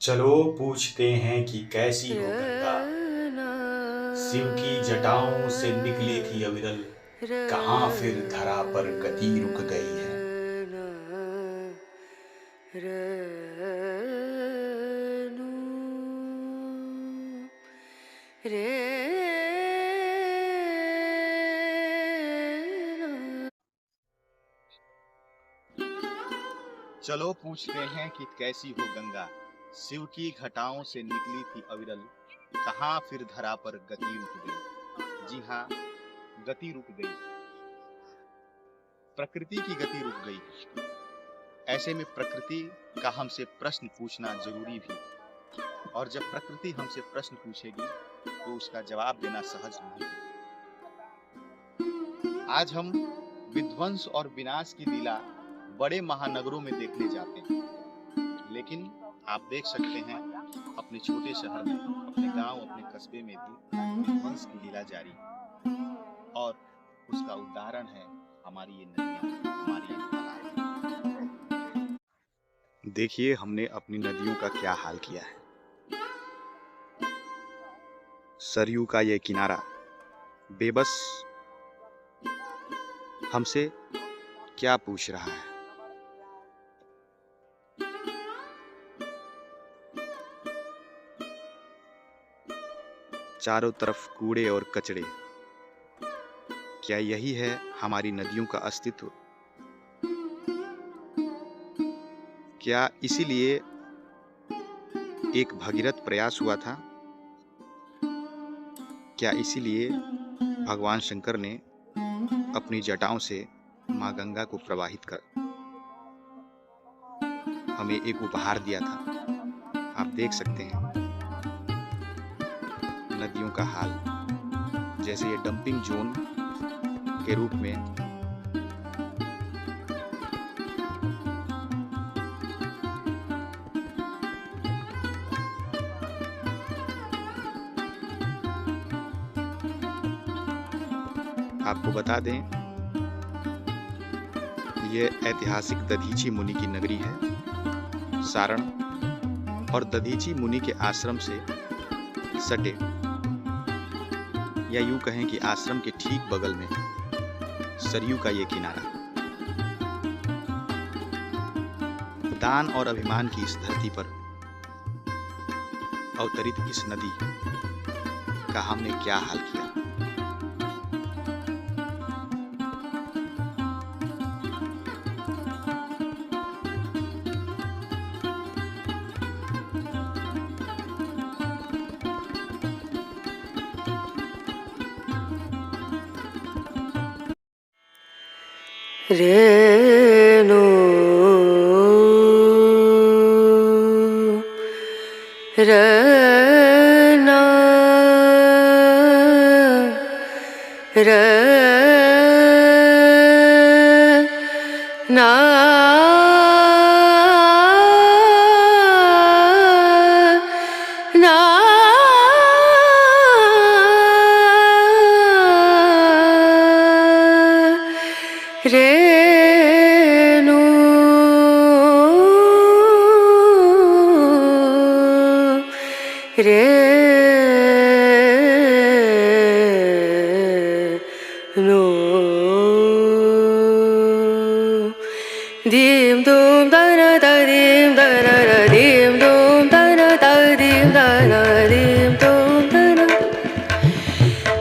चलो पूछते हैं कि कैसी हो गंगा। शिव की जटाओं से निकली थी अविरल, कहाँ फिर धरा पर गति रुक गई है। चलो पूछते हैं कि कैसी हो गंगा। शिव की घटाओं से निकली थी अविरल, कहाँ फिर धरा पर गति रुक गई। जी हाँ, गति रुक गई, प्रकृति की गति रुक गई। ऐसे में प्रकृति का हमसे प्रश्न पूछना जरूरी भी, और जब प्रकृति हमसे प्रश्न पूछेगी तो उसका जवाब देना सहज नहीं है। आज हम विध्वंस और विनाश की लीला बड़े महानगरों में देखने जाते हैं, लेकिन आप देख सकते हैं अपने छोटे शहर में, अपने गांव, अपने कस्बे में भी विध्वंस की लीला जारी है। और उसका उदाहरण है हमारी ये नदियां, हमारी ये तालाब। देखिए हमने अपनी नदियों का क्या हाल किया है। सरयू का ये किनारा बेबस हमसे क्या पूछ रहा है। चारों तरफ कूड़े और कचरे, क्या यही है हमारी नदियों का अस्तित्व? क्या इसीलिए एक भगीरथ प्रयास हुआ था? क्या इसीलिए भगवान शंकर ने अपनी जटाओं से माँ गंगा को प्रवाहित कर हमें एक उपहार दिया था? आप देख सकते हैं नदियों का हाल, जैसे ये डंपिंग जोन के रूप में आपको बता दें, ये ऐतिहासिक दधीची मुनि की नगरी है। सारण और दधीची मुनि के आश्रम से सटे, या यूं कहें कि आश्रम के ठीक बगल में सरयू का ये किनारा। दान और अभिमान की इस धरती पर अवतरित इस नदी का हमने क्या हाल किया। रेणु रना रना ना रेणु रेणु दीम दूम दना दीम दना दीम दूम दना दीम दना दीम दूम दना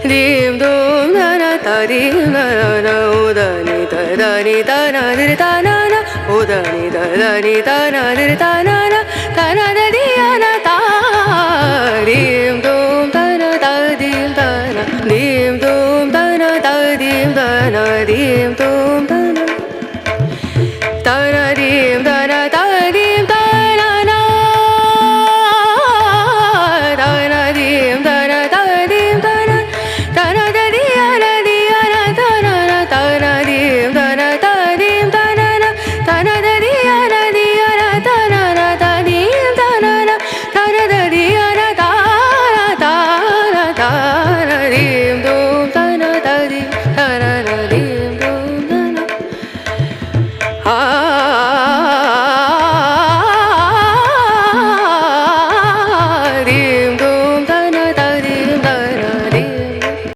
दीम दूम दना दीम दना उदनी दनी दना दिर दना उदनी दनी दना दिर दना